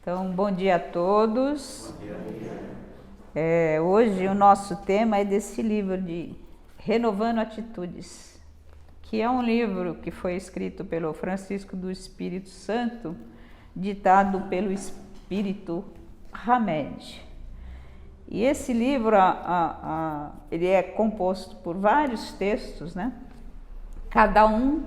Então, bom dia a todos. Hoje o nosso tema é desse livro de Renovando Atitudes, que é um livro que foi escrito pelo Francisco do Espírito Santo, ditado pelo Espírito Hamed. E esse livro, ele é composto por vários textos, né? Cada um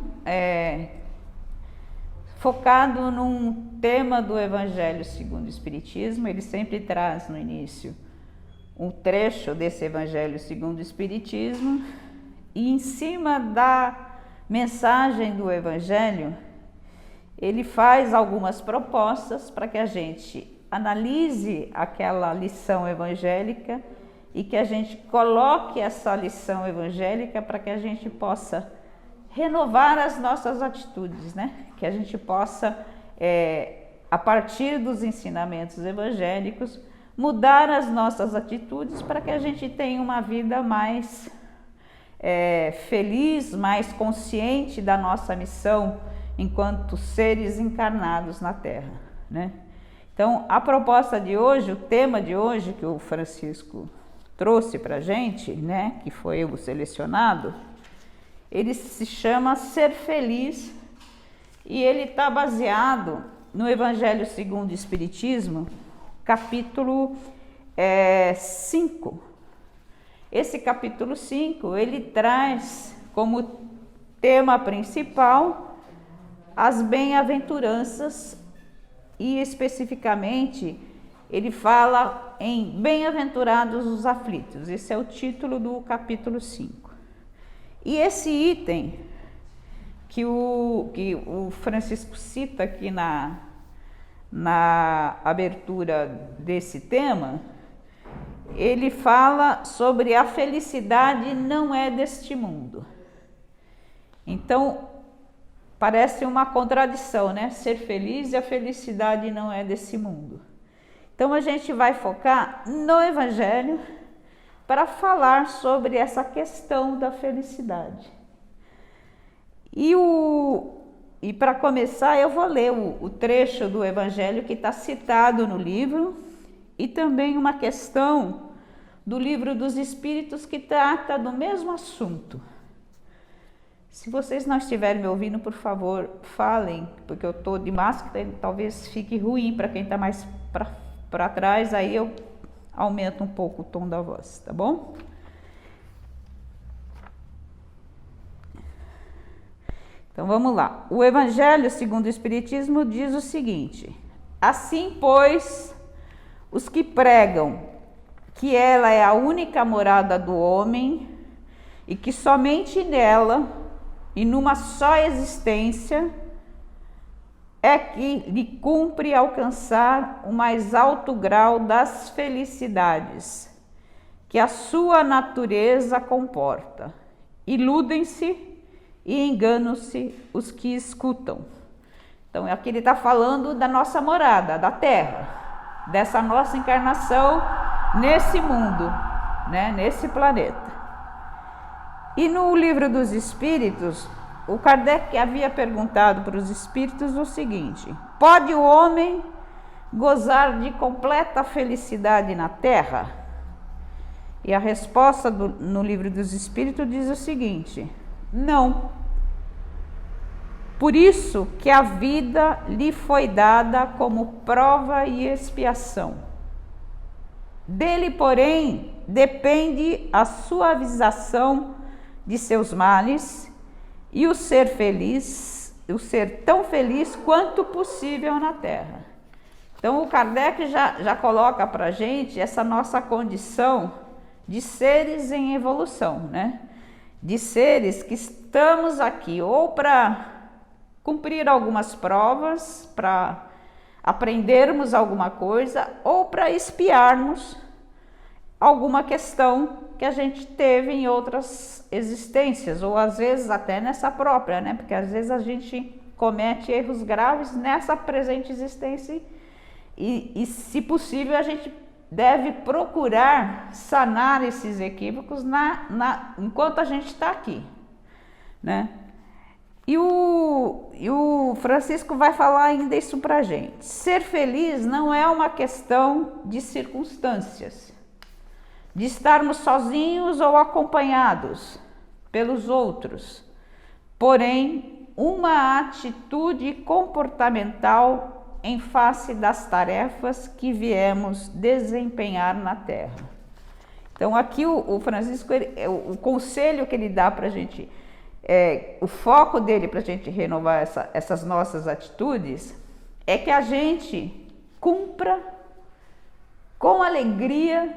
focado num tema do Evangelho segundo o Espiritismo. Ele sempre traz no início um trecho desse Evangelho segundo o Espiritismo e em cima da mensagem do Evangelho ele faz algumas propostas para que a gente analise aquela lição evangélica e que a gente coloque essa lição evangélica para que a gente possa renovar as nossas atitudes, né? Que a gente possa, a partir dos ensinamentos evangélicos, mudar as nossas atitudes para que a gente tenha uma vida mais feliz, mais consciente da nossa missão enquanto seres encarnados na Terra, né? Então, a proposta de hoje, o tema de hoje que o Francisco trouxe para a gente, né, que foi o selecionado, ele se chama Ser Feliz e ele está baseado no Evangelho segundo o Espiritismo, capítulo 5. Esse capítulo 5, ele traz como tema principal as bem-aventuranças e especificamente ele fala em bem-aventurados os aflitos. Esse é o título do capítulo 5. E esse item que o Francisco cita aqui na abertura desse tema, ele fala sobre a felicidade não é deste mundo. Então, parece uma contradição, né? Ser feliz e a felicidade não é desse mundo. Então, a gente vai focar no Evangelho para falar sobre essa questão da felicidade. E para começar, eu vou ler o trecho do Evangelho que está citado no livro e também uma questão do Livro dos Espíritos que trata do mesmo assunto. Se vocês não estiverem me ouvindo, por favor, falem, porque eu estou de máscara e talvez fique ruim para quem está mais para trás, aí eu aumento um pouco o tom da voz, tá bom? Então vamos lá. O Evangelho segundo o Espiritismo diz o seguinte: assim, pois, os que pregam que ela é a única morada do homem e que somente nela e numa só existência é que lhe cumpre alcançar o mais alto grau das felicidades que a sua natureza comporta. Iludem-se e enganam-se os que escutam. Então, aqui ele está falando da nossa morada, da Terra, dessa nossa encarnação nesse mundo, né, nesse planeta. E no Livro dos Espíritos, o Kardec havia perguntado para os espíritos o seguinte: pode o homem gozar de completa felicidade na Terra? E a resposta no Livro dos Espíritos diz o seguinte: não. Por isso que a vida lhe foi dada como prova e expiação. Dele, porém, depende a suavização de seus males e o ser feliz, o ser tão feliz quanto possível na Terra. Então o Kardec já coloca para a gente essa nossa condição de seres em evolução, né? De seres que estamos aqui ou para cumprir algumas provas, para aprendermos alguma coisa ou para expiarmos alguma questão que a gente teve em outras existências, ou às vezes até nessa própria, né? Porque às vezes a gente comete erros graves nessa presente existência e se possível, a gente deve procurar sanar esses equívocos enquanto a gente está aqui, né? E o Francisco vai falar ainda isso pra gente. Ser feliz não é uma questão de circunstâncias, de estarmos sozinhos ou acompanhados pelos outros, porém, uma atitude comportamental em face das tarefas que viemos desempenhar na Terra. Então, aqui o Francisco, o conselho que ele dá para a gente, o foco dele para a gente renovar essas nossas atitudes, é que a gente cumpra com alegria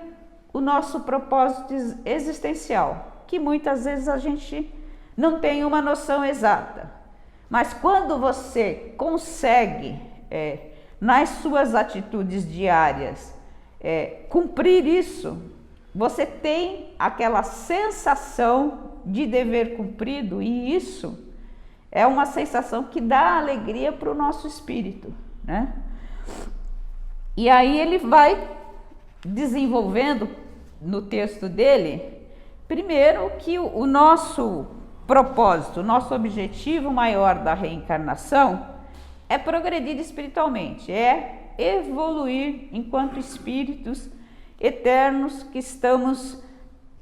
o nosso propósito existencial, que muitas vezes a gente não tem uma noção exata. Mas quando você consegue, nas suas atitudes diárias, cumprir isso, você tem aquela sensação de dever cumprido, e isso é uma sensação que dá alegria para o nosso espírito, né? E aí ele vai desenvolvendo no texto dele, primeiro, que o nosso propósito, o nosso objetivo maior da reencarnação é progredir espiritualmente, é evoluir enquanto espíritos eternos que estamos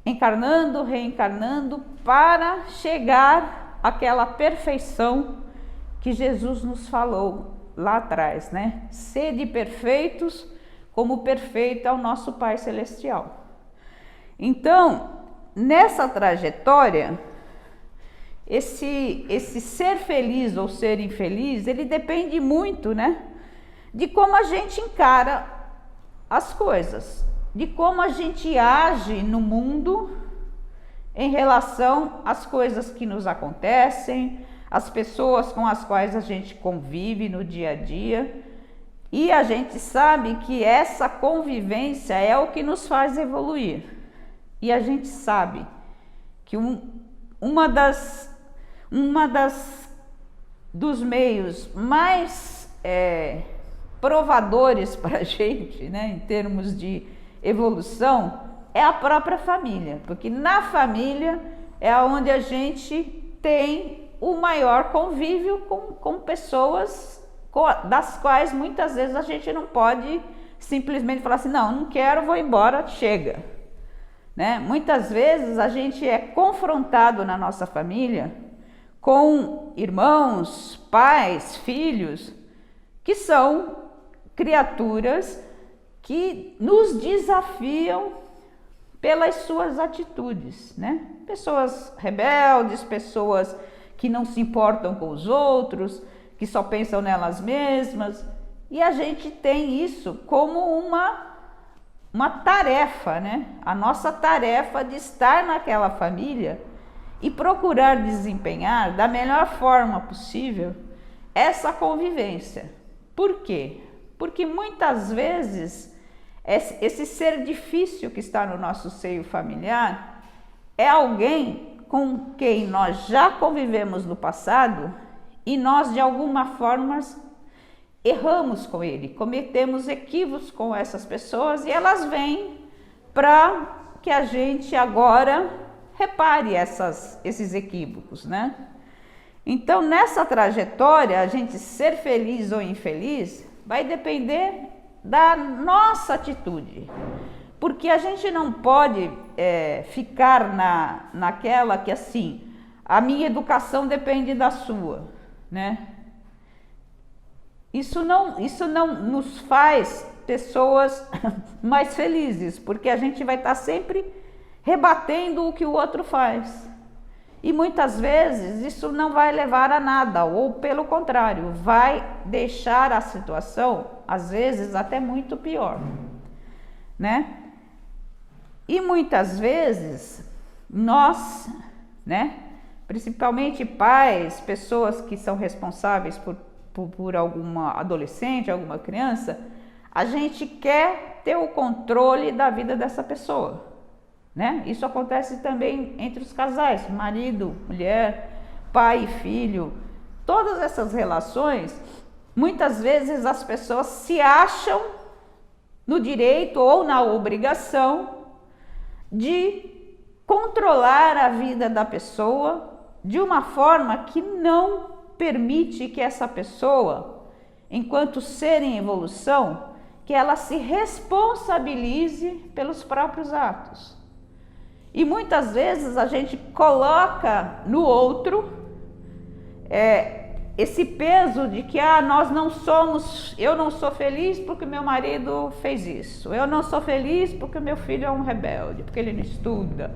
encarnando, reencarnando para chegar àquela perfeição que Jesus nos falou lá atrás, né? Sede perfeitos, como perfeito é o nosso Pai Celestial. Então, nessa trajetória, esse ser feliz ou ser infeliz, ele depende muito, né, de como a gente encara as coisas, de como a gente age no mundo em relação às coisas que nos acontecem, as pessoas com as quais a gente convive no dia a dia. E a gente sabe que essa convivência é o que nos faz evoluir. E a gente sabe que dos meios mais provadores para a gente, né, em termos de evolução, é a própria família, porque na família é onde a gente tem o maior convívio com pessoas das quais muitas vezes a gente não pode simplesmente falar assim, não quero, vou embora, chega, né? Muitas vezes a gente é confrontado na nossa família com irmãos, pais, filhos, que são criaturas que nos desafiam pelas suas atitudes, né? Pessoas rebeldes, pessoas que não se importam com os outros, que só pensam nelas mesmas, e a gente tem isso como uma tarefa, né? A nossa tarefa de estar naquela família e procurar desempenhar da melhor forma possível essa convivência. Por quê? Porque muitas vezes esse ser difícil que está no nosso seio familiar é alguém com quem nós já convivemos no passado e nós de alguma forma erramos com ele, cometemos equívocos com essas pessoas e elas vêm para que a gente agora repare esses equívocos, né? Então, nessa trajetória, a gente ser feliz ou infeliz vai depender da nossa atitude, porque a gente não pode ficar naquela que assim, a minha educação depende da sua, né? Isso não nos faz pessoas mais felizes, porque a gente vai estar sempre rebatendo o que o outro faz. E muitas vezes isso não vai levar a nada, ou pelo contrário, vai deixar a situação, às vezes, até muito pior, né? E muitas vezes nós, né, principalmente pais, pessoas que são responsáveis por alguma adolescente, alguma criança, a gente quer ter o controle da vida dessa pessoa, né? Isso acontece também entre os casais, marido, mulher, pai e filho. Todas essas relações, muitas vezes as pessoas se acham no direito ou na obrigação de controlar a vida da pessoa de uma forma que não permite que essa pessoa, enquanto ser em evolução, que ela se responsabilize pelos próprios atos. E muitas vezes a gente coloca no outro esse peso de que eu não sou feliz porque meu marido fez isso, eu não sou feliz porque meu filho é um rebelde, porque ele não estuda,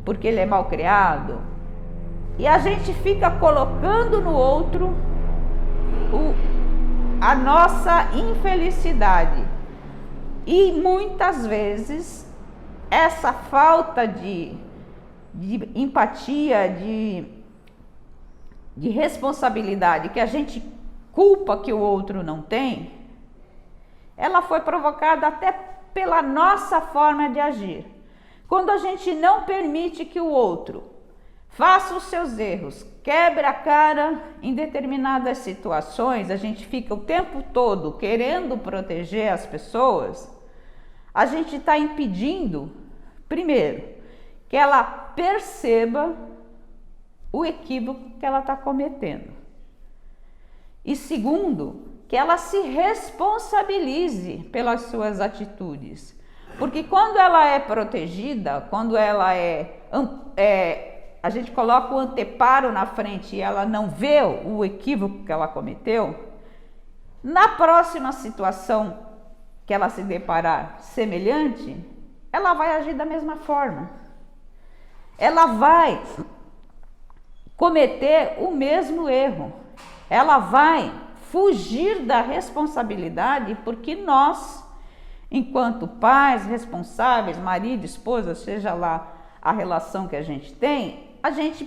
porque ele é mal criado. E a gente fica colocando no outro a nossa infelicidade. E muitas vezes essa falta de empatia, de responsabilidade que a gente culpa que o outro não tem, ela foi provocada até pela nossa forma de agir. Quando a gente não permite que o outro faça os seus erros, quebre a cara em determinadas situações, a gente fica o tempo todo querendo proteger as pessoas, a gente está impedindo, primeiro, que ela perceba o equívoco que ela está cometendo. E segundo, que ela se responsabilize pelas suas atitudes. Porque quando ela é protegida, quando ela a gente coloca o anteparo na frente e ela não vê o equívoco que ela cometeu, na próxima situação que ela se deparar semelhante, ela vai agir da mesma forma. Ela vai cometer o mesmo erro. Ela vai fugir da responsabilidade porque nós, enquanto pais responsáveis, marido, esposa, seja lá a relação que a gente tem, a gente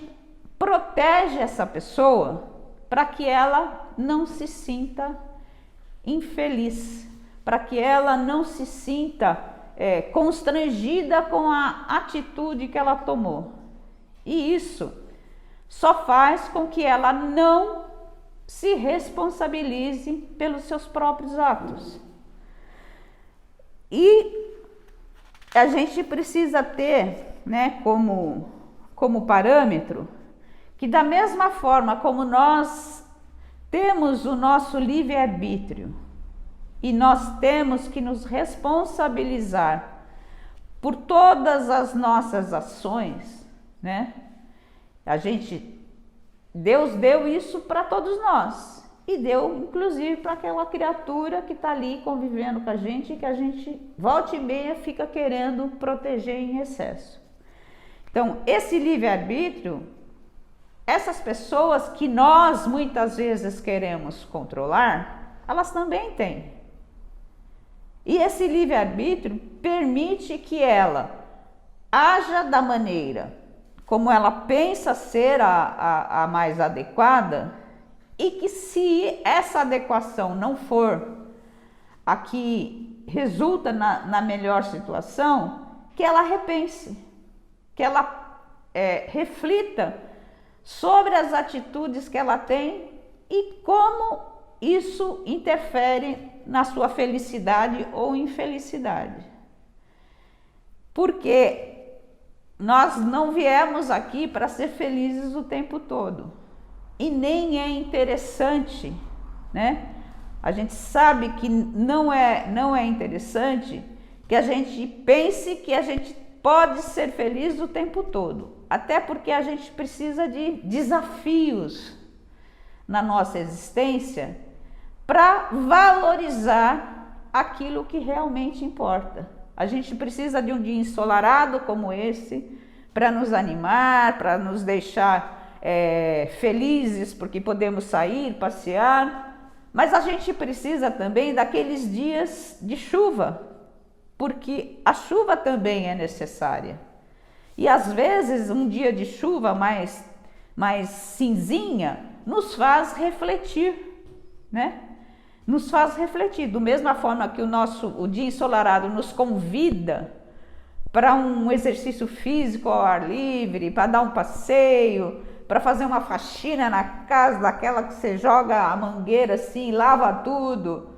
protege essa pessoa para que ela não se sinta infeliz, para que ela não se sinta constrangida com a atitude que ela tomou. E isso só faz com que ela não se responsabilize pelos seus próprios atos. E a gente precisa ter, né, como parâmetro, que da mesma forma como nós temos o nosso livre-arbítrio e nós temos que nos responsabilizar por todas as nossas ações, né? Deus deu isso para todos nós e deu inclusive para aquela criatura que está ali convivendo com a gente e que a gente volta e meia fica querendo proteger em excesso. Então, esse livre-arbítrio, essas pessoas que nós muitas vezes queremos controlar, elas também têm. E esse livre-arbítrio permite que ela haja da maneira como ela pensa ser a mais adequada, e que se essa adequação não for a que resulta na melhor situação, que ela repense, que ela reflita sobre as atitudes que ela tem e como isso interfere na sua felicidade ou infelicidade. Porque nós não viemos aqui para ser felizes o tempo todo. E nem é interessante, né? A gente sabe que não é interessante que a gente pense que a gente pode ser feliz o tempo todo. Até porque a gente precisa de desafios na nossa existência para valorizar aquilo que realmente importa. A gente precisa de um dia ensolarado como esse para nos animar, para nos deixar felizes porque podemos sair, passear. Mas a gente precisa também daqueles dias de chuva, porque a chuva também é necessária. E às vezes um dia de chuva mais cinzinha nos faz refletir, né? Nos faz refletir, da mesma forma que o dia ensolarado nos convida para um exercício físico ao ar livre, para dar um passeio, para fazer uma faxina na casa, daquela que você joga a mangueira assim, lava tudo.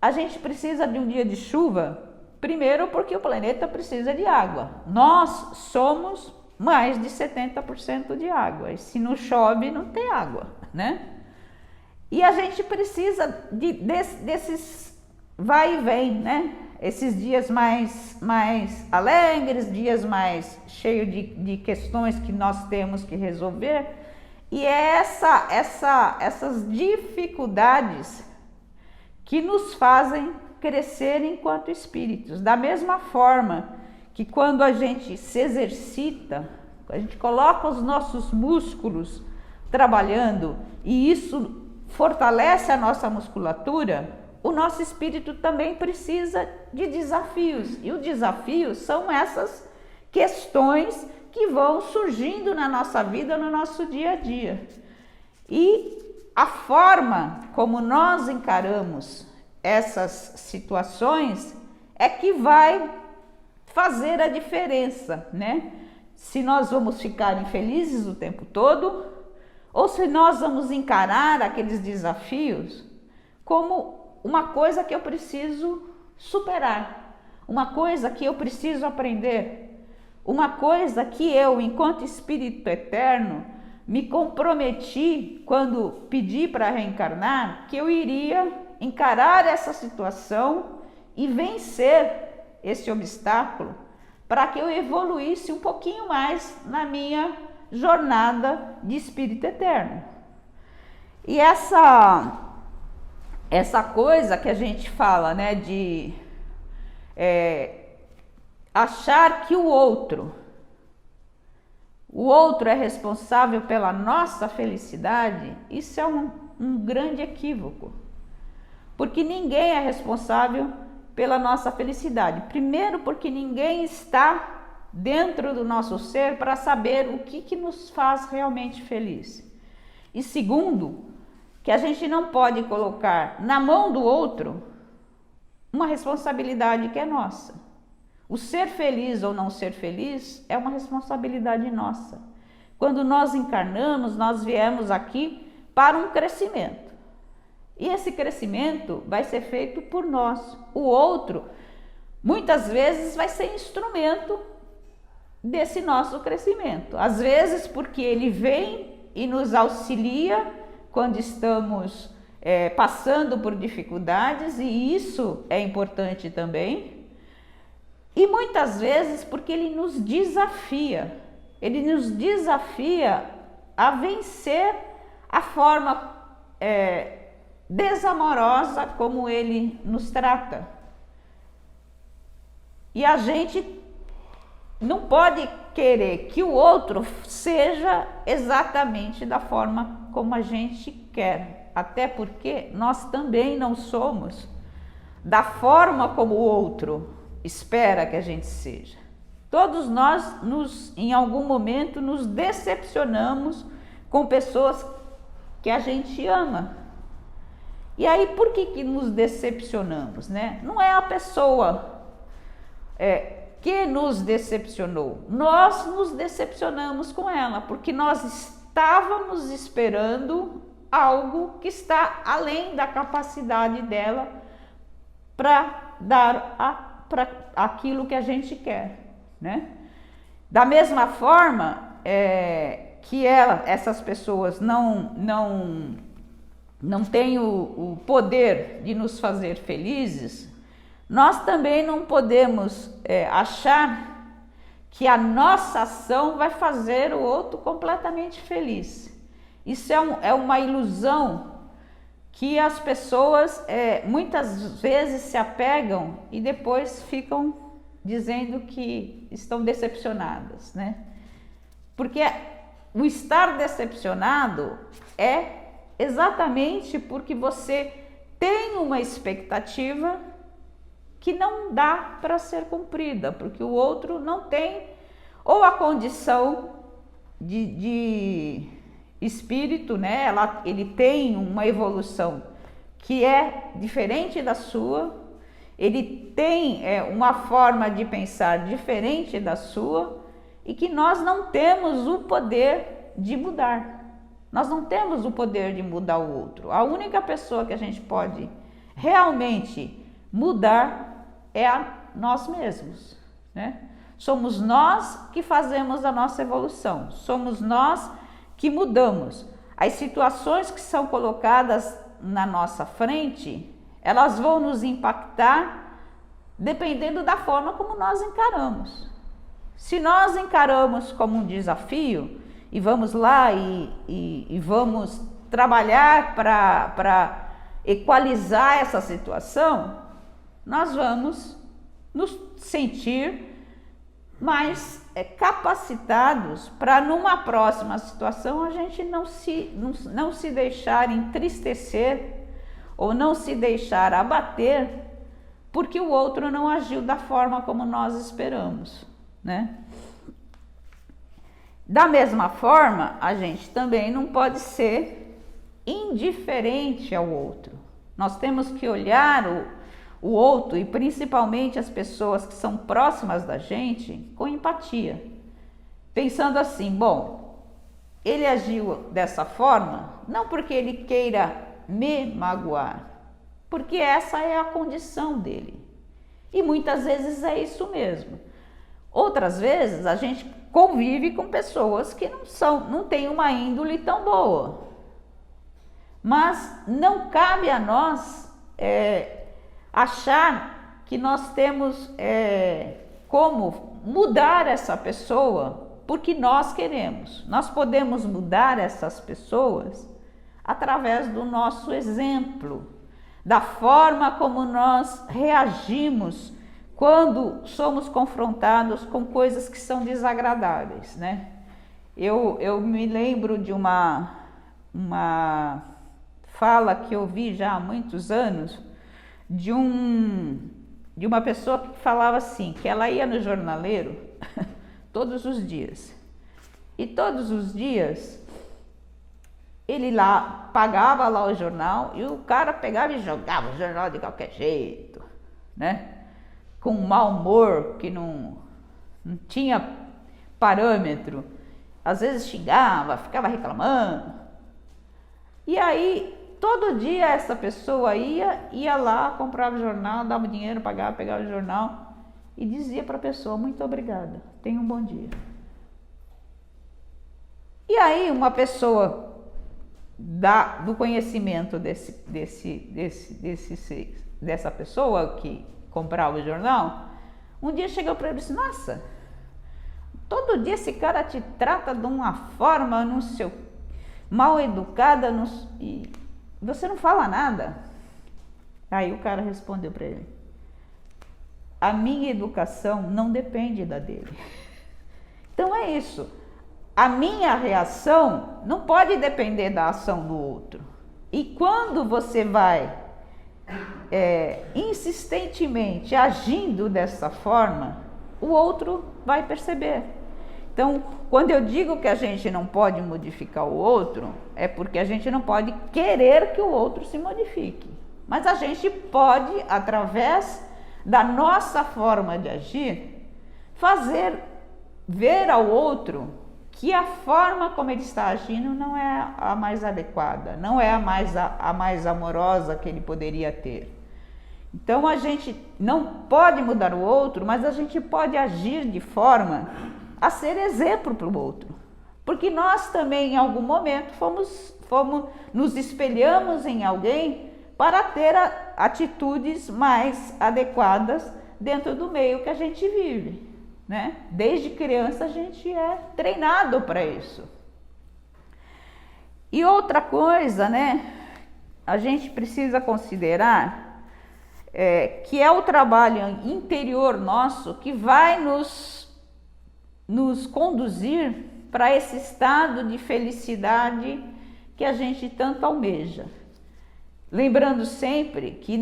A gente precisa de um dia de chuva, primeiro porque o planeta precisa de água. Nós somos mais de 70% de água. E se não chove, não tem água, né? E a gente precisa desses vai e vem, né? Esses dias mais alegres, dias mais cheios de questões que nós temos que resolver. E é essas dificuldades que nos fazem crescer enquanto espíritos. Da mesma forma que quando a gente se exercita, a gente coloca os nossos músculos trabalhando e isso fortalece a nossa musculatura, o nosso espírito também precisa de desafios. E os desafios são essas questões que vão surgindo na nossa vida, no nosso dia a dia. E a forma como nós encaramos essas situações é que vai fazer a diferença, né? Se nós vamos ficar infelizes o tempo todo ou se nós vamos encarar aqueles desafios como uma coisa que eu preciso superar, uma coisa que eu preciso aprender, uma coisa que eu, enquanto espírito eterno, me comprometi quando pedi para reencarnar, que eu iria encarar essa situação e vencer esse obstáculo para que eu evoluísse um pouquinho mais na minha jornada de espírito eterno. E essa coisa que a gente fala, né, de achar que o outro é responsável pela nossa felicidade, isso é um grande equívoco. Porque ninguém é responsável pela nossa felicidade. Primeiro, porque ninguém está dentro do nosso ser para saber o que nos faz realmente feliz. E segundo, que a gente não pode colocar na mão do outro uma responsabilidade que é nossa. O ser feliz ou não ser feliz é uma responsabilidade nossa. Quando nós encarnamos, nós viemos aqui para um crescimento. E esse crescimento vai ser feito por nós. O outro, muitas vezes, vai ser instrumento desse nosso crescimento. Às vezes porque ele vem e nos auxilia quando estamos passando por dificuldades, e isso é importante também. E muitas vezes porque ele nos desafia. Ele nos desafia a vencer a forma desamorosa como ele nos trata. E a gente não pode querer que o outro seja exatamente da forma como a gente quer, até porque nós também não somos da forma como o outro espera que a gente seja. Todos nós, em algum momento, nos decepcionamos com pessoas que a gente ama. E aí, por que nos decepcionamos, né? Não é a pessoa que nos decepcionou. Nós nos decepcionamos com ela, porque nós estávamos esperando algo que está além da capacidade dela para dar para aquilo que a gente quer, né? Da mesma forma que essas pessoas não têm o poder de nos fazer felizes, nós também não podemos achar que a nossa ação vai fazer o outro completamente feliz. Isso é uma ilusão que as pessoas muitas vezes se apegam e depois ficam dizendo que estão decepcionadas, né? Porque o estar decepcionado é exatamente porque você tem uma expectativa que não dá para ser cumprida, porque o outro não tem ou a condição de espírito, né? Ele tem uma evolução que é diferente da sua, ele tem uma forma de pensar diferente da sua e que nós não temos o poder de mudar. Nós não temos o poder de mudar o outro. A única pessoa que a gente pode realmente mudar é a nós mesmos, né? Somos nós que fazemos a nossa evolução, somos nós que mudamos. As situações que são colocadas na nossa frente, elas vão nos impactar dependendo da forma como nós encaramos. Se nós encaramos como um desafio e vamos lá e vamos trabalhar para equalizar essa situação, nós vamos nos sentir mais capacitados para numa próxima situação a gente não se deixar entristecer ou não se deixar abater porque o outro não agiu da forma como nós esperamos, né? Da mesma forma, a gente também não pode ser indiferente ao outro. Nós temos que olhar o outro, e principalmente as pessoas que são próximas da gente, com empatia. Pensando assim, bom, ele agiu dessa forma, não porque ele queira me magoar, porque essa é a condição dele. E muitas vezes é isso mesmo. Outras vezes a gente convive com pessoas que não têm uma índole tão boa. Mas não cabe a nós achar que nós temos como mudar essa pessoa porque nós queremos. Nós podemos mudar essas pessoas através do nosso exemplo, da forma como nós reagimos quando somos confrontados com coisas que são desagradáveis, né? Eu me lembro de uma fala que eu vi já há muitos anos de uma pessoa que falava assim, que ela ia no jornaleiro todos os dias. E todos os dias ele lá pagava lá o jornal e o cara pegava e jogava o jornal de qualquer jeito, né? Com um mau humor que não tinha parâmetro. Às vezes xingava, ficava reclamando. E aí, todo dia essa pessoa ia lá, comprava o jornal, dava dinheiro, pegava o jornal e dizia para a pessoa, muito obrigada, tenha um bom dia. E aí uma pessoa do conhecimento dessa pessoa que comprava o jornal, um dia chegou para ele e disse, nossa, todo dia esse cara te trata de uma forma, não sei, mal educada, e você não fala nada. Aí o cara respondeu para ele, a minha educação não depende da dele. Então é isso. A minha reação não pode depender da ação do outro. E quando você vai insistentemente agindo dessa forma, o outro vai perceber. Então, quando eu digo que a gente não pode modificar o outro, é porque a gente não pode querer que o outro se modifique. Mas a gente pode, através da nossa forma de agir, fazer ver ao outro que a forma como ele está agindo não é a mais adequada, não é a mais amorosa que ele poderia ter. Então a gente não pode mudar o outro, mas a gente pode agir de forma a ser exemplo para o outro. Porque nós também em algum momento nos espelhamos em alguém para ter atitudes mais adequadas dentro do meio que a gente vive. Né? Desde criança a gente é treinado para isso. E outra coisa, né? A gente precisa considerar que é o trabalho interior nosso que vai nos conduzir para esse estado de felicidade que a gente tanto almeja. Lembrando sempre que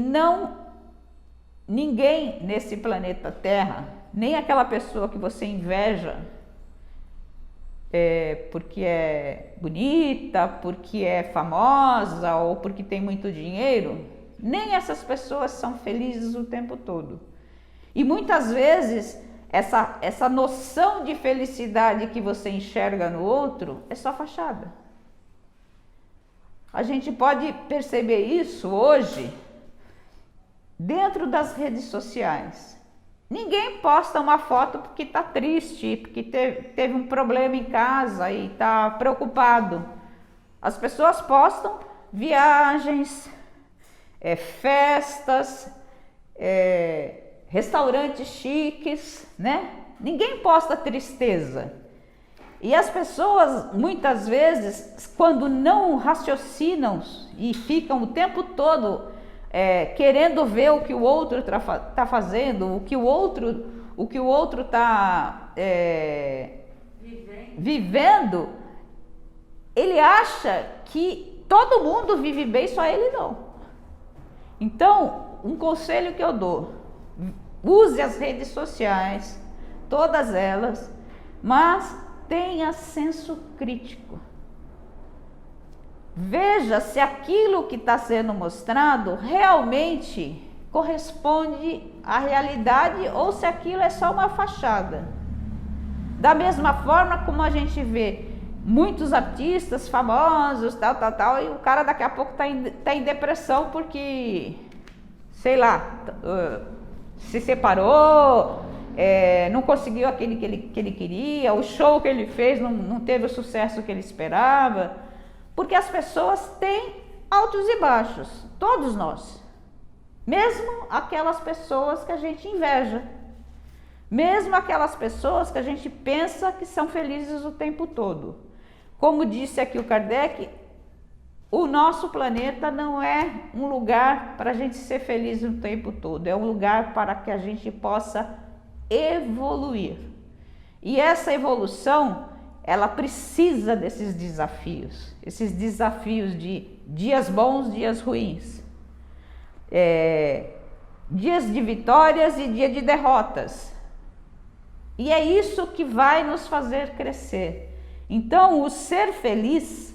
ninguém nesse planeta Terra, nem aquela pessoa que você inveja porque é bonita, porque é famosa ou porque tem muito dinheiro, nem essas pessoas são felizes o tempo todo. E muitas vezes essa noção de felicidade que você enxerga no outro é só fachada. A gente pode perceber isso hoje dentro das redes sociais. Ninguém posta uma foto porque está triste, porque teve um problema em casa e está preocupado. As pessoas postam viagens, festas, restaurantes chiques, né? Ninguém posta tristeza. E as pessoas, muitas vezes, quando não raciocinam e ficam o tempo todo querendo ver o que o outro está fazendo, o que o outro está vivendo, ele acha que todo mundo vive bem, só ele não. Então, um conselho que eu dou: use as redes sociais, todas elas, mas tenha senso crítico. Veja se aquilo que está sendo mostrado realmente corresponde à realidade ou se aquilo é só uma fachada. Da mesma forma como a gente vê muitos artistas famosos, tal, e o cara daqui a pouco tá em depressão porque, sei lá, se separou, não conseguiu aquele que ele queria, o show que ele fez não teve o sucesso que ele esperava, porque as pessoas têm altos e baixos, todos nós, mesmo aquelas pessoas que a gente inveja, mesmo aquelas pessoas que a gente pensa que são felizes o tempo todo. Como disse aqui o Kardec, o nosso planeta não é um lugar para a gente ser feliz o tempo todo, é um lugar para que a gente possa evoluir. E essa evolução, ela precisa desses desafios, esses desafios de dias bons, dias ruins, dias de vitórias e dia de derrotas. E é isso que vai nos fazer crescer. Então, o ser feliz,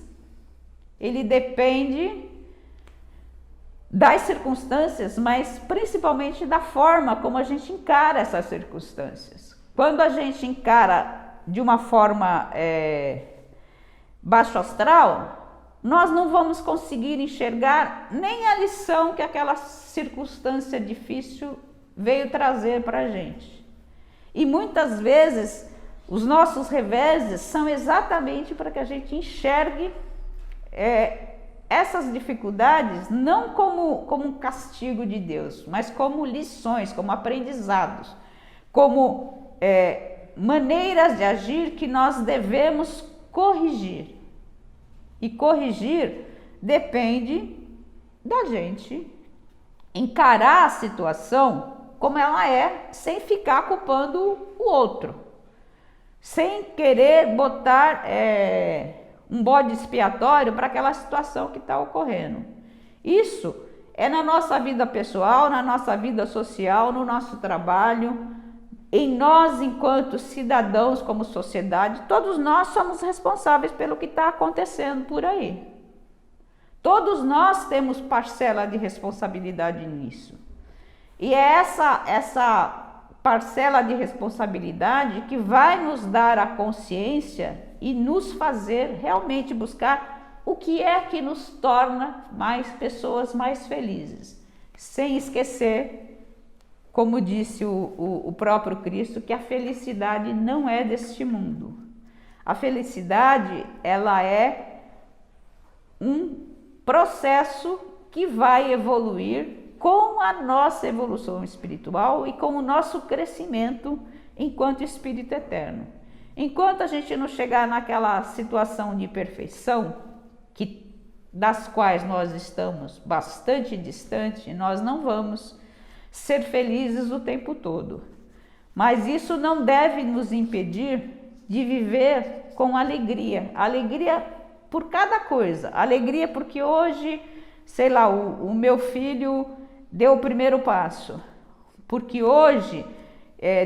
ele depende das circunstâncias, mas principalmente da forma como a gente encara essas circunstâncias. Quando a gente encara de uma forma baixo astral, nós não vamos conseguir enxergar nem a lição que aquela circunstância difícil veio trazer para a gente. E muitas vezes os nossos reveses são exatamente para que a gente enxergue essas dificuldades não como um castigo de Deus, mas como lições, como aprendizados, como maneiras de agir que nós devemos corrigir. E corrigir depende da gente encarar a situação como ela é, sem ficar culpando o outro, sem querer botar um bode expiatório para aquela situação que está ocorrendo. Isso é na nossa vida pessoal, na nossa vida social, no nosso trabalho, em nós enquanto cidadãos, como sociedade. Todos nós somos responsáveis pelo que está acontecendo por aí. Todos nós temos parcela de responsabilidade nisso. E é essa parcela de responsabilidade que vai nos dar a consciência e nos fazer realmente buscar o que é que nos torna pessoas mais felizes. Sem esquecer, como disse o próprio Cristo, que a felicidade não é deste mundo. A felicidade, ela é um processo que vai evoluir com a nossa evolução espiritual e com o nosso crescimento enquanto espírito eterno. Enquanto a gente não chegar naquela situação de perfeição, das quais nós estamos bastante distante, nós não vamos ser felizes o tempo todo. Mas isso não deve nos impedir de viver com alegria. Alegria por cada coisa. Alegria porque hoje, sei lá, o meu filho deu o primeiro passo, porque hoje,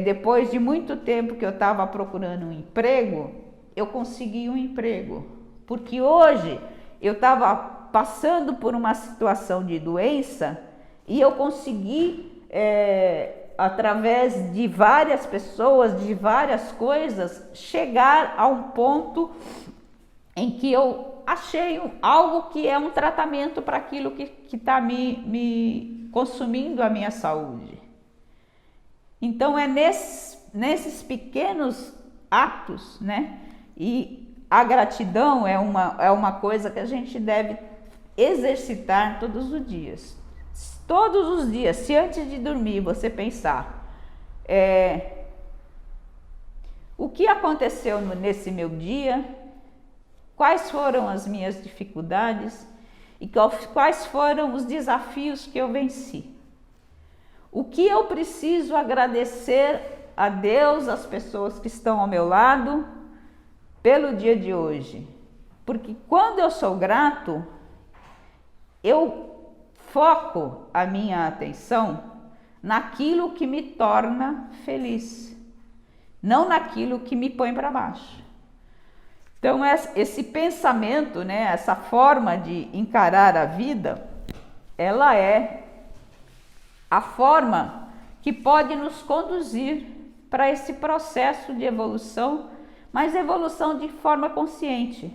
depois de muito tempo que eu estava procurando um emprego, eu consegui um emprego, porque hoje eu estava passando por uma situação de doença e eu consegui, através de várias pessoas, de várias coisas, chegar a um ponto em que eu achei algo que é um tratamento para aquilo que está me consumindo a minha saúde. Então é nesses pequenos atos, né? E a gratidão é uma coisa que a gente deve exercitar todos os dias. Todos os dias, se antes de dormir você pensar, o que aconteceu nesse meu dia, quais foram as minhas dificuldades e quais foram os desafios que eu venci. O que eu preciso agradecer a Deus, as pessoas que estão ao meu lado, pelo dia de hoje. Porque quando eu sou grato, eu foco a minha atenção naquilo que me torna feliz, não naquilo que me põe para baixo. Então, esse pensamento, né, essa forma de encarar a vida, ela é a forma que pode nos conduzir para esse processo de evolução, mas evolução de forma consciente,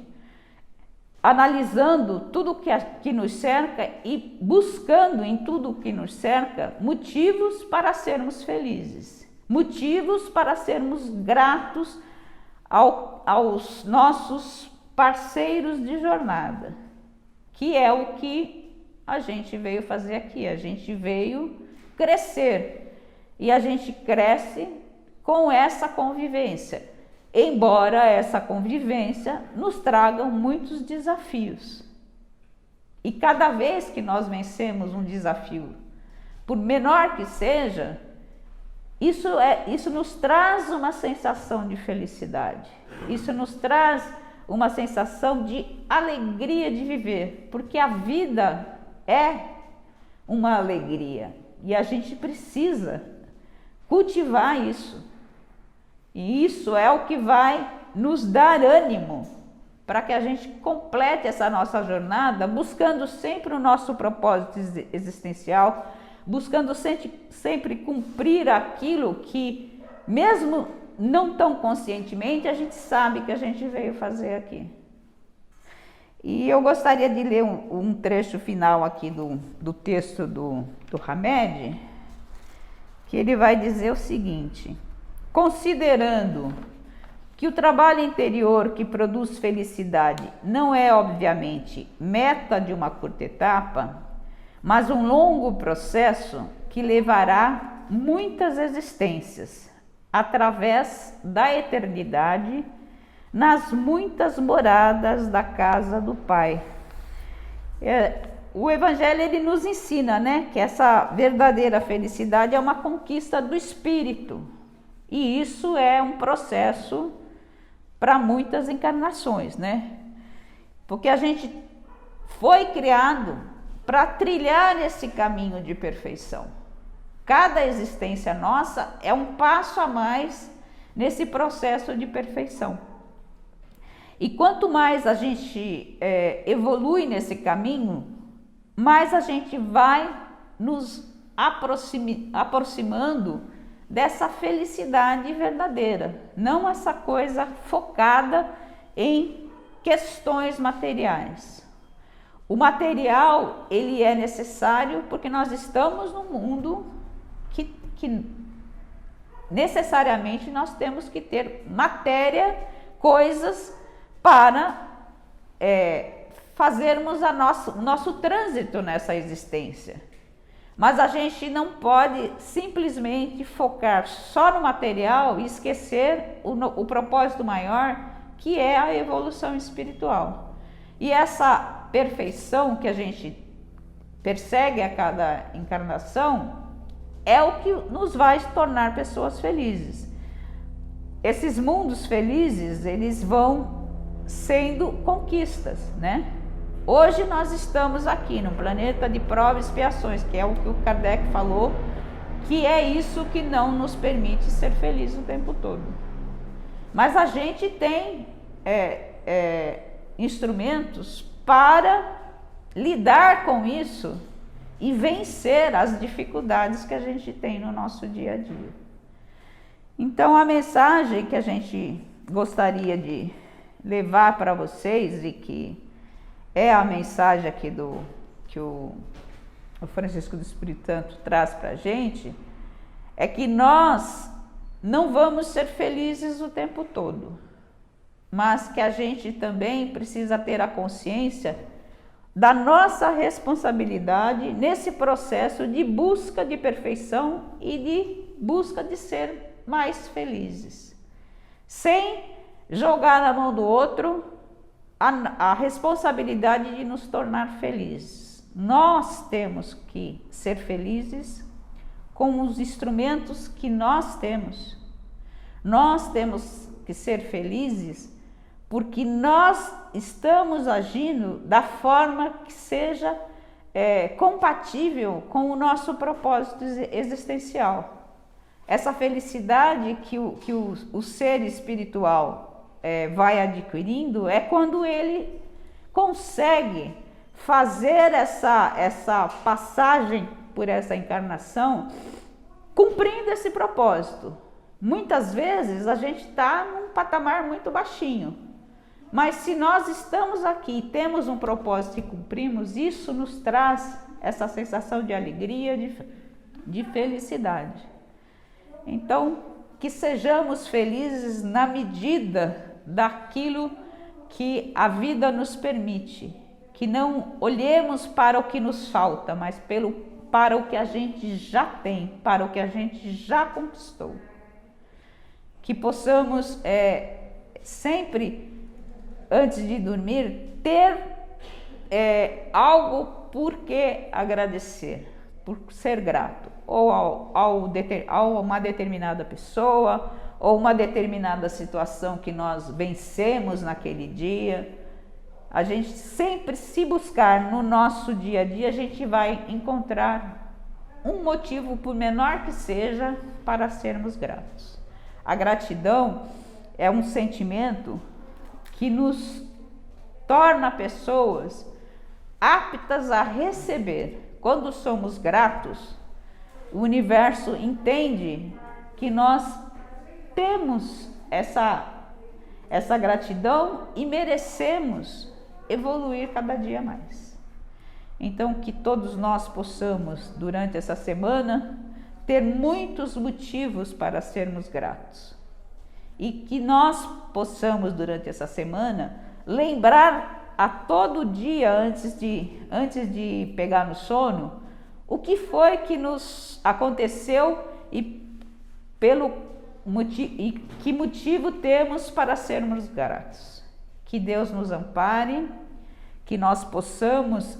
analisando tudo que nos cerca e buscando em tudo que nos cerca motivos para sermos felizes, motivos para sermos gratos aos nossos parceiros de jornada, que é o que a gente veio fazer aqui. A gente veio crescer e a gente cresce com essa convivência, embora essa convivência nos traga muitos desafios. E cada vez que nós vencemos um desafio, por menor que seja, isso nos traz uma sensação de felicidade, isso nos traz uma sensação de alegria de viver, porque a vida é uma alegria e a gente precisa cultivar isso. E isso é o que vai nos dar ânimo para que a gente complete essa nossa jornada, buscando sempre o nosso propósito existencial, buscando sempre cumprir aquilo que, mesmo não tão conscientemente, a gente sabe que a gente veio fazer aqui. E eu gostaria de ler um trecho final aqui do texto do Hamed, que ele vai dizer o seguinte: considerando que o trabalho interior que produz felicidade não é, obviamente, meta de uma curta etapa, mas um longo processo que levará muitas existências, através da eternidade, nas muitas moradas da casa do Pai. O Evangelho ele nos ensina, né, que essa verdadeira felicidade é uma conquista do espírito. E isso é um processo para muitas encarnações, né? Porque a gente foi criado para trilhar esse caminho de perfeição. Cada existência nossa é um passo a mais nesse processo de perfeição. E quanto mais a gente evolui nesse caminho, mais a gente vai nos aproximando dessa felicidade verdadeira, não essa coisa focada em questões materiais. O material, ele é necessário porque nós estamos num mundo que necessariamente nós temos que ter matéria, coisas para fazermos o nosso trânsito nessa existência. Mas a gente não pode simplesmente focar só no material e esquecer o propósito maior, que é a evolução espiritual. E essa perfeição que a gente persegue a cada encarnação é o que nos vai tornar pessoas felizes. Esses mundos felizes, eles vão sendo conquistas, né? Hoje nós estamos aqui no planeta de provas e expiações, que é o que o Kardec falou, que é isso que não nos permite ser felizes o tempo todo. Mas a gente tem instrumentos para lidar com isso e vencer as dificuldades que a gente tem no nosso dia a dia. Então, a mensagem que a gente gostaria de levar para vocês, e que é a mensagem aqui que o Francisco do Espírito Santo traz para a gente, é que nós não vamos ser felizes o tempo todo, mas que a gente também precisa ter a consciência da nossa responsabilidade nesse processo de busca de perfeição e de busca de ser mais felizes, sem jogar na mão do outro a responsabilidade de nos tornar felizes. Nós temos que ser felizes com os instrumentos que nós temos. Nós temos que ser felizes porque nós estamos agindo da forma que seja compatível com o nosso propósito existencial. Essa felicidade que o ser espiritual vai adquirindo é quando ele consegue fazer essa passagem por essa encarnação cumprindo esse propósito. Muitas vezes a gente está num patamar muito baixinho, mas se nós estamos aqui e temos um propósito e cumprimos, isso nos traz essa sensação de alegria, de felicidade. Então, que sejamos felizes na medida daquilo que a vida nos permite, que não olhemos para o que nos falta, mas para o que a gente já tem, para o que a gente já conquistou. Que possamos sempre, antes de dormir, ter algo por que agradecer, por ser grato, ou a uma determinada pessoa, ou uma determinada situação que nós vencemos naquele dia. A gente sempre, se buscar no nosso dia a dia, a gente vai encontrar um motivo, por menor que seja, para sermos gratos. A gratidão é um sentimento que nos torna pessoas aptas a receber. Quando somos gratos, o universo entende que nós temos essa gratidão e merecemos evoluir cada dia mais. Então, que todos nós possamos, durante essa semana, ter muitos motivos para sermos gratos. E que nós possamos, durante essa semana, lembrar a todo dia, antes de pegar no sono, o que foi que nos aconteceu e que motivo temos para sermos gratos. Que Deus nos ampare, que nós possamos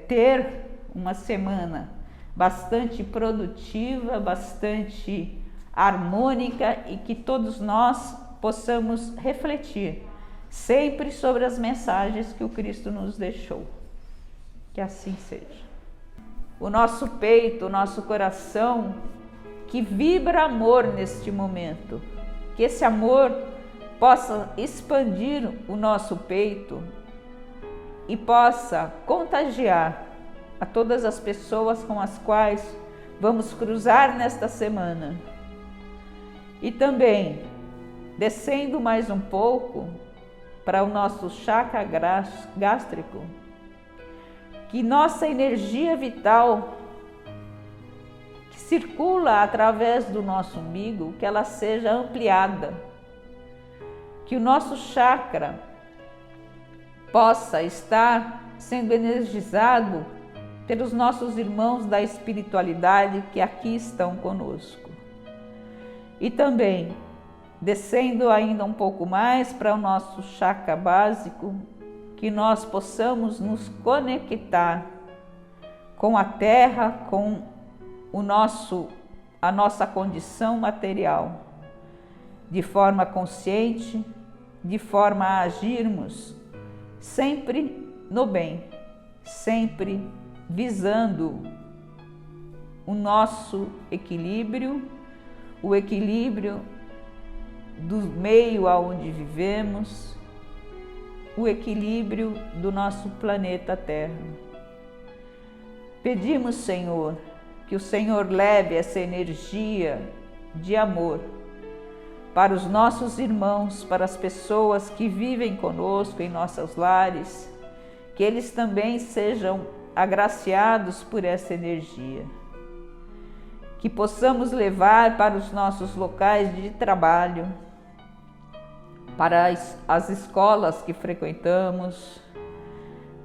ter uma semana bastante produtiva, bastante harmônica e que todos nós possamos refletir sempre sobre as mensagens que o Cristo nos deixou. Que assim seja. O nosso peito, o nosso coração, que vibra amor neste momento, que esse amor possa expandir o nosso peito e possa contagiar a todas as pessoas com as quais vamos cruzar nesta semana. E também, descendo mais um pouco para o nosso chakra gástrico, que nossa energia vital que circula através do nosso umbigo, que ela seja ampliada, que o nosso chakra possa estar sendo energizado pelos nossos irmãos da espiritualidade que aqui estão conosco. E também, descendo ainda um pouco mais para o nosso chakra básico, que nós possamos nos conectar com a Terra, com a nossa condição material, de forma consciente, de forma a agirmos sempre no bem, sempre visando o nosso equilíbrio, o equilíbrio do meio aonde vivemos, o equilíbrio do nosso planeta Terra. Pedimos, Senhor, que o Senhor leve essa energia de amor para os nossos irmãos, para as pessoas que vivem conosco em nossos lares, que eles também sejam agraciados por essa energia. que possamos levar para os nossos locais de trabalho, para as escolas que frequentamos,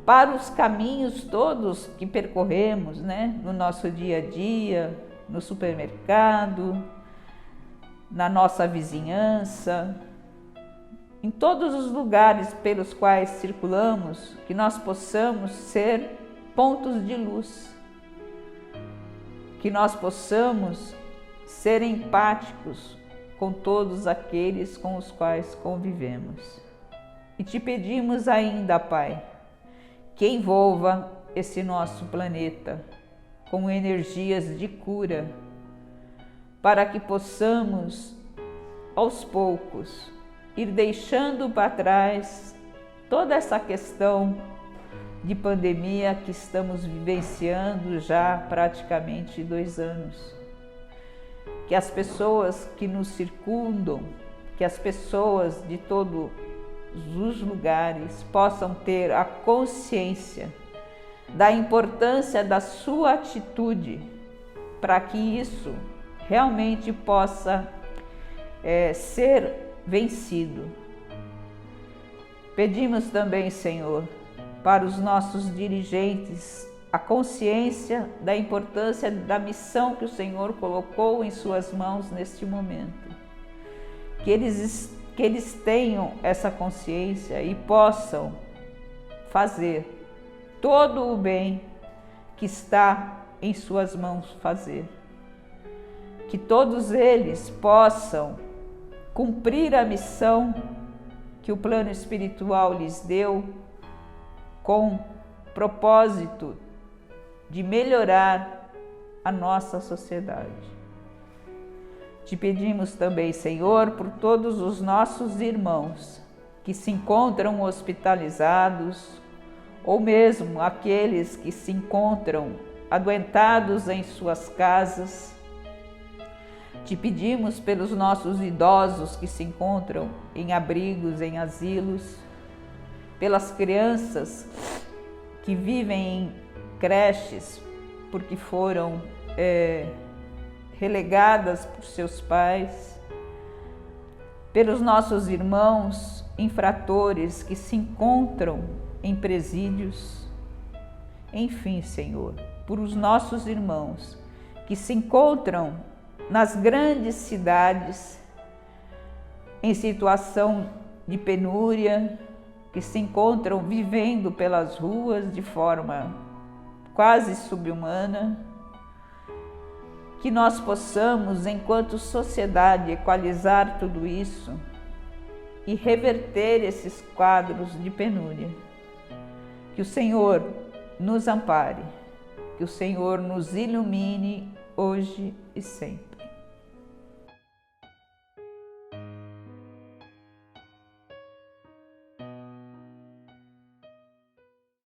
para os caminhos todos que percorremos, né? No nosso dia a dia, no supermercado, na nossa vizinhança, em todos os lugares pelos quais circulamos, que nós possamos ser pontos de luz, que nós possamos ser empáticos com todos aqueles com os quais convivemos. E te pedimos ainda, Pai, que envolva esse nosso planeta com energias de cura, para que possamos, aos poucos, ir deixando para trás toda essa questão de pandemia que estamos vivenciando já praticamente 2 anos. Que as pessoas que nos circundam, que as pessoas de todos os lugares possam ter a consciência da importância da sua atitude, para que isso realmente possa ser vencido. Pedimos também, Senhor, para os nossos dirigentes, a consciência da importância da missão que o Senhor colocou em suas mãos neste momento. Que eles tenham essa consciência e possam fazer todo o bem que está em suas mãos fazer. Que todos eles possam cumprir a missão que o plano espiritual lhes deu, com propósito de melhorar a nossa sociedade. Te pedimos também, Senhor, por todos os nossos irmãos que se encontram hospitalizados, ou mesmo aqueles que se encontram adoentados em suas casas. Te pedimos pelos nossos idosos que se encontram em abrigos, em asilos, pelas crianças que vivem em creches porque foram relegadas por seus pais, pelos nossos irmãos infratores que se encontram em presídios, enfim, Senhor, por os nossos irmãos que se encontram nas grandes cidades em situação de penúria, que se encontram vivendo pelas ruas de forma quase subhumana, que nós possamos, enquanto sociedade, equalizar tudo isso e reverter esses quadros de penúria. Que o Senhor nos ampare, que o Senhor nos ilumine hoje e sempre.